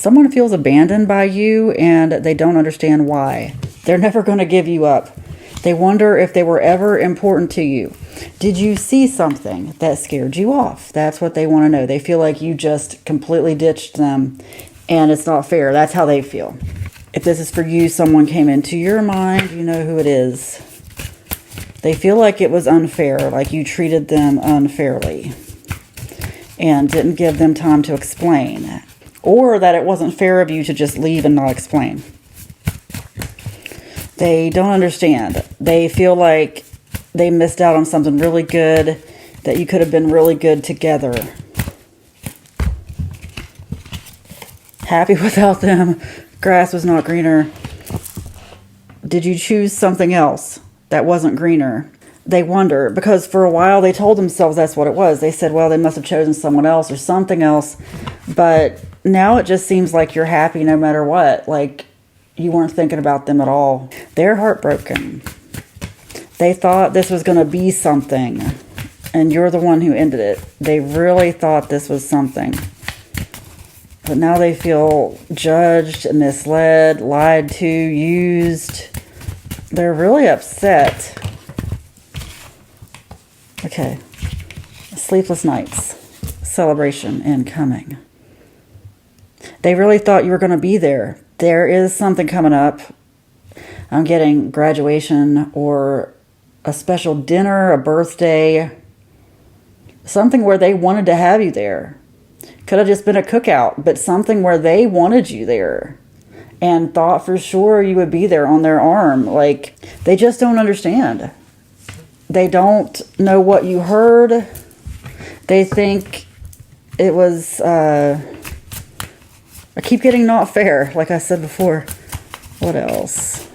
Someone feels abandoned by you and they don't understand why. They're never going to give you up. They wonder if they were ever important to you. Did you see something that scared you off? That's what they want to know. They feel like you just completely ditched them and it's not fair. That's how they feel. If this is for you, someone came into your mind, you know who it is. They feel like it was unfair, like you treated them unfairly and didn't give them time to explain. Or that it wasn't fair of you to just leave and not explain. They don't understand. They feel like they missed out on something really good, that you could have been really good together. Happy without them. Grass was not greener. Did you choose something else that wasn't greener? They wonder, because for a while they told themselves that's what it was. They said, well, they must have chosen someone else or something else. But now it just seems like you're happy no matter what. Like you weren't thinking about them at all. They're heartbroken. They thought this was going to be something, and you're the one who ended it. They really thought this was something. But now they feel judged, misled, lied to, used. They're really upset. Okay. Sleepless nights. Celebration incoming. They really thought you were going to be there. There is something coming up. I'm getting graduation or a special dinner, a birthday. Something where they wanted to have you there. Could have just been a cookout, but something where they wanted you there and thought for sure you would be there on their arm. Like, they just don't understand. They don't know what you heard. They think it was, I keep getting not fair, like I said before. What else?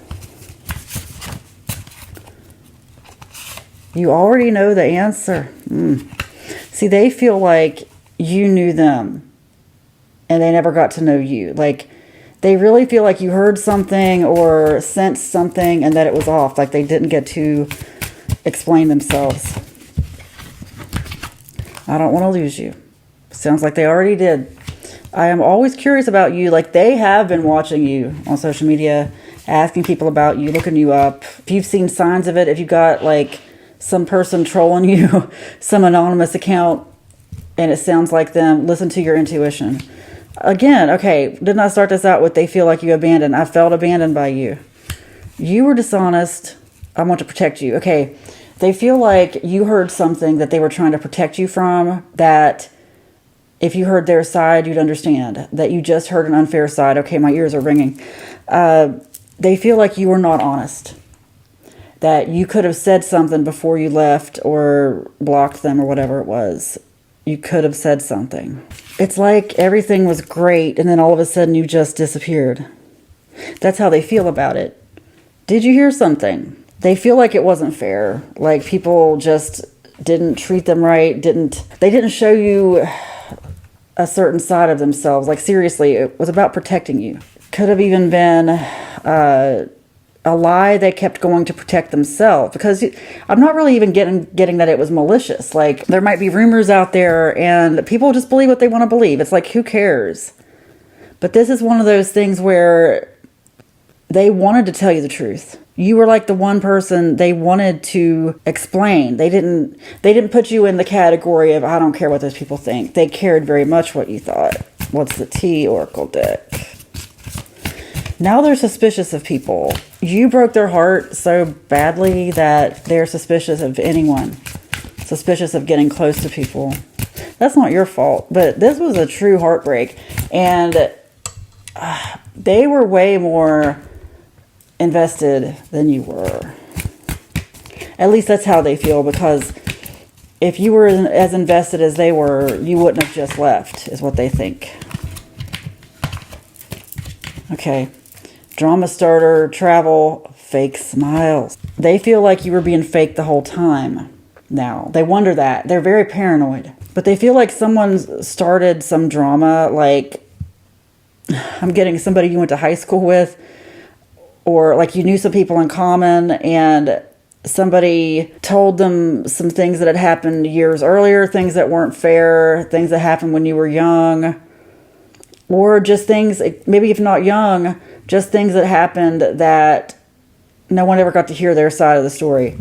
You already know the answer. See, they feel like you knew them and they never got to know you. Like, they really feel like you heard something or sensed something and that it was off. Like they didn't get to explain themselves. I don't want to lose you. Sounds like they already did. I am always curious about you. Like, they have been watching you on social media, asking people about you, looking you up. If you've seen signs of it, if you got like some person trolling you, some anonymous account, and it sounds like them, listen to your intuition. Again, okay, didn't I start this out with they feel like you abandoned? I felt abandoned by you. You were dishonest. I want to protect you. Okay, they feel like you heard something that they were trying to protect you from, that if you heard their side, you'd understand. That you just heard an unfair side. Okay, my ears are ringing. They feel like you were not honest. That you could have said something before you left or blocked them or whatever it was. You could have said something. It's like everything was great and then all of a sudden you just disappeared. That's how they feel about it. Did you hear something? They feel like it wasn't fair. Like people just didn't treat them right. They didn't show you a certain side of themselves. Like, seriously, it was about protecting you. Could have even been a lie they kept going to protect themselves, because I'm not really even getting that it was malicious. Like, there might be rumors out there and people just believe what they want to believe. It's like, who cares? But this is one of those things where they wanted to tell you the truth. You were like the one person they wanted to explain. They didn't put you in the category of, I don't care what those people think. They cared very much what you thought. What's the T, Oracle deck? Now they're suspicious of people. You broke their heart so badly that they're suspicious of anyone. Suspicious of getting close to people. That's not your fault, but this was a true heartbreak. And they were way more invested than you were. At least that's how they feel, because if you were as invested as they were, you wouldn't have just left, is what they think. Okay. Drama starter, travel, fake smiles. They feel like you were being fake the whole time now. They wonder that. They're very paranoid. But they feel like someone started some drama, like I'm getting somebody you went to high school with, or like you knew some people in common and somebody told them some things that had happened years earlier, things that weren't fair, things that happened when you were young. or just things, maybe if not young, just things that happened that no one ever got to hear their side of the story.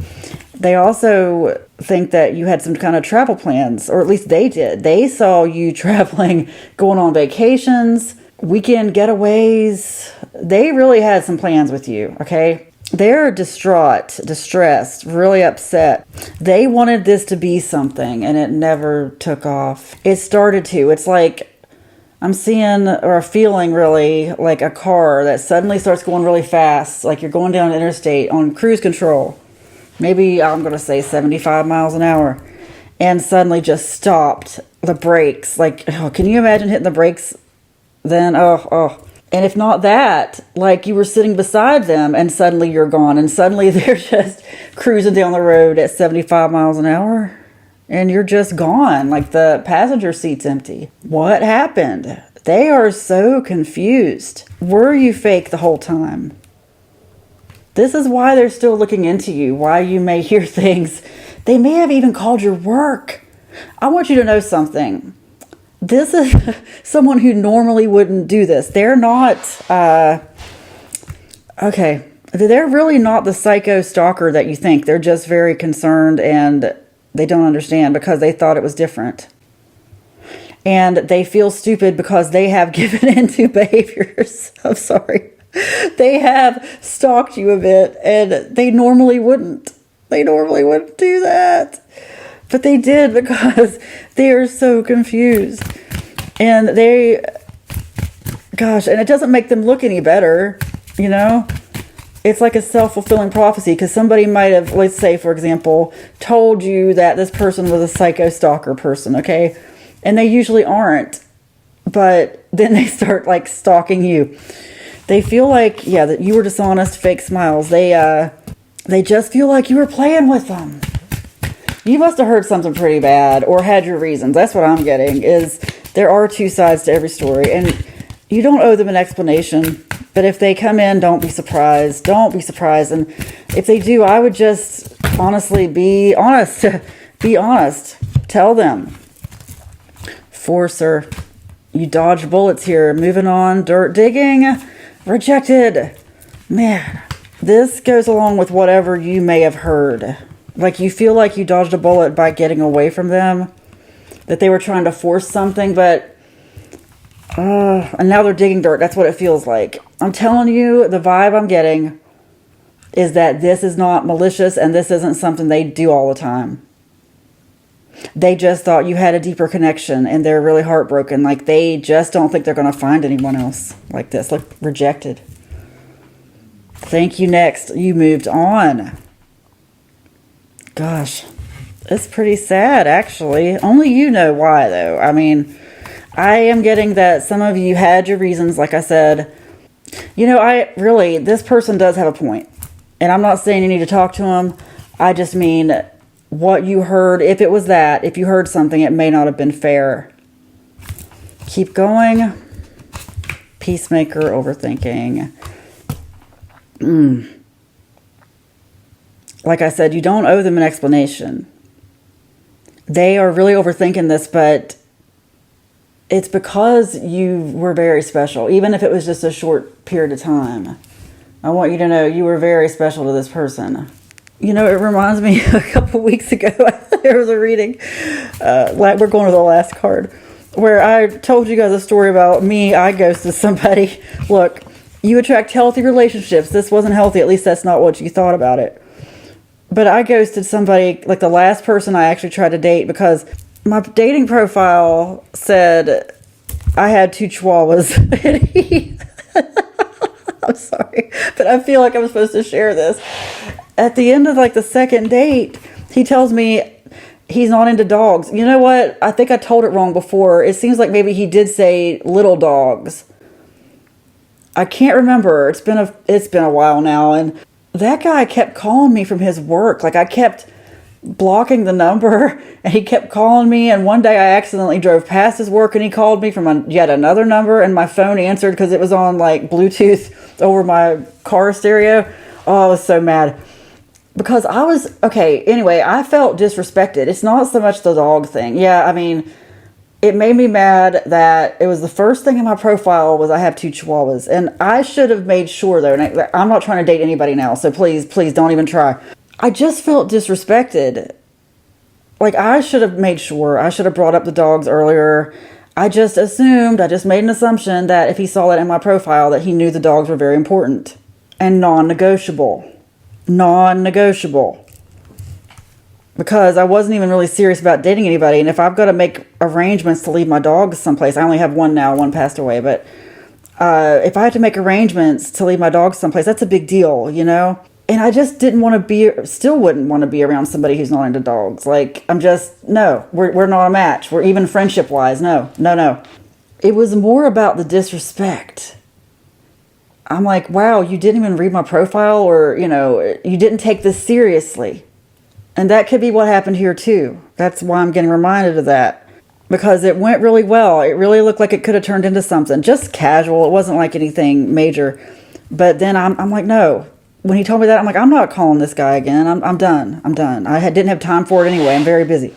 They also think that you had some kind of travel plans, or at least they did. They saw you traveling, going on vacations, weekend getaways. They really had some plans with you, okay? They're distraught, distressed, really upset. They wanted this to be something, and it never took off. It started to. It's like I'm seeing or feeling really like a car that suddenly starts going really fast, like you're going down an interstate on cruise control. Maybe I'm going to say 75 miles an hour, and suddenly just stopped the brakes. Like, oh, can you imagine hitting the brakes then? Oh. And if not that, like you were sitting beside them and suddenly you're gone, and suddenly they're just cruising down the road at 75 miles an hour. And you're just gone, like the passenger seat's empty. What happened? They are so confused. Were you fake the whole time? This is why they're still looking into you, why you may hear things. They may have even called your work. I want you to know something. This is someone who normally wouldn't do this. They're not, okay, they're really not the psycho stalker that you think. They're just very concerned, and they don't understand because they thought it was different. And they feel stupid because they have given into behaviors. I'm sorry. They have stalked you a bit, and they normally wouldn't. They normally wouldn't do that. But they did because they are so confused. And and it doesn't make them look any better, you know? It's like a self-fulfilling prophecy, because somebody might have, let's say, for example, told you that this person was a psycho stalker person, okay? And they usually aren't. But then they start, like, stalking you. They feel like, yeah, that you were dishonest, fake smiles. They just feel like you were playing with them. You must have heard something pretty bad or had your reasons. That's what I'm getting, is there are two sides to every story. And you don't owe them an explanation. But if they come in, don't be surprised. Don't be surprised. And if they do, I would just honestly be honest. Be honest. Tell them. Forcer. You dodged bullets here. Moving on. Dirt digging. Rejected. Man, this goes along with whatever you may have heard. Like you feel like you dodged a bullet by getting away from them. That they were trying to force something, but and now they're digging dirt. That's what it feels like. I'm telling you, the vibe I'm getting is that this is not malicious, and this isn't something they do all the time. They just thought you had a deeper connection, and they're really heartbroken. Like they just don't think they're going to find anyone else like this. Look, rejected. Thank you, next. You moved on. Gosh, it's pretty sad, actually. Only you know why, though. I mean, I am getting that some of you had your reasons, like I said. You know, this person does have a point. And I'm not saying you need to talk to him. I just mean what you heard. If it was that, if you heard something, it may not have been fair. Keep going. Peacemaker, overthinking. Like I said, you don't owe them an explanation. They are really overthinking this, but it's because you were very special, even if it was just a short period of time. I want you to know you were very special to this person. You know, it reminds me a couple weeks ago, there was a reading, we're going to the last card, where I told you guys a story about me. I ghosted somebody. Look, you attract healthy relationships. This wasn't healthy. At least that's not what you thought about it. But I ghosted somebody, like the last person I actually tried to date, because my dating profile said I had 2 chihuahuas. I'm sorry, but I feel like I'm supposed to share this. At the end of like the second date, he tells me he's not into dogs. You know what? I think I told it wrong before. It seems like maybe he did say little dogs. I can't remember. It's been a while now, and that guy kept calling me from his work. Like I kept blocking the number, and he kept calling me, and one day I accidentally drove past his work and he called me from yet another number, and my phone answered because it was on like Bluetooth over my car stereo. Oh, I was so mad because anyway, I felt disrespected. It's not so much the dog thing. Yeah, I mean, It made me mad that it was the first thing in my profile was I have 2 Chihuahuas. And I should have made sure, though, and I'm not trying to date anybody now, so please don't even try. I just felt disrespected. Like, I should have made sure. I should have brought up the dogs earlier. I just made an assumption that if he saw that in my profile, that he knew the dogs were very important and non-negotiable. Non-negotiable. Because I wasn't even really serious about dating anybody. And if I've got to make arrangements to leave my dogs someplace, I only have one now, one passed away. But if I had to make arrangements to leave my dogs someplace, that's a big deal, you know? And I just still wouldn't want to be around somebody who's not into dogs. Like, no, we're not a match. We're even friendship-wise. No. It was more about the disrespect. I'm like, wow, you didn't even read my profile, or, you know, you didn't take this seriously. And that could be what happened here too. That's why I'm getting reminded of that. Because it went really well. It really looked like it could have turned into something. Just casual. It wasn't like anything major. But then I'm like, no. When he told me that, I'm like, I'm not calling this guy again. I'm done. I didn't have time for it anyway. I'm very busy.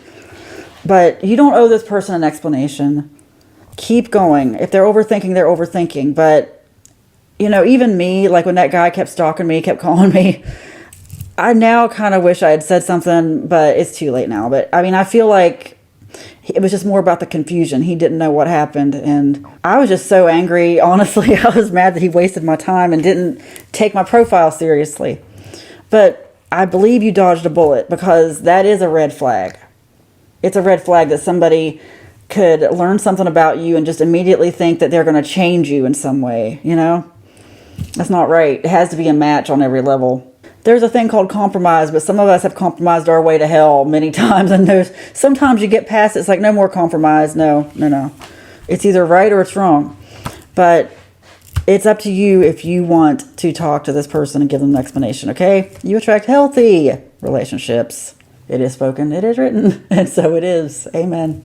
But you don't owe this person an explanation. Keep going. If they're overthinking, they're overthinking. But, you know, even me, like when that guy kept stalking me, kept calling me, I now kind of wish I had said something, but it's too late now. But I mean, I feel like it was just more about the confusion. He didn't know what happened. And I was just so angry. Honestly, I was mad that he wasted my time and didn't take my profile seriously. But I believe you dodged a bullet, because that is a red flag. It's a red flag that somebody could learn something about you and just immediately think that they're going to change you in some way, you know? That's not right. It has to be a match on every level. There's a thing called compromise, but some of us have compromised our way to hell many times. And sometimes you get past it, it's like, no more compromise. No. It's either right or it's wrong. But it's up to you if you want to talk to this person and give them an explanation, okay? You attract healthy relationships. It is spoken, it is written, and so it is. Amen.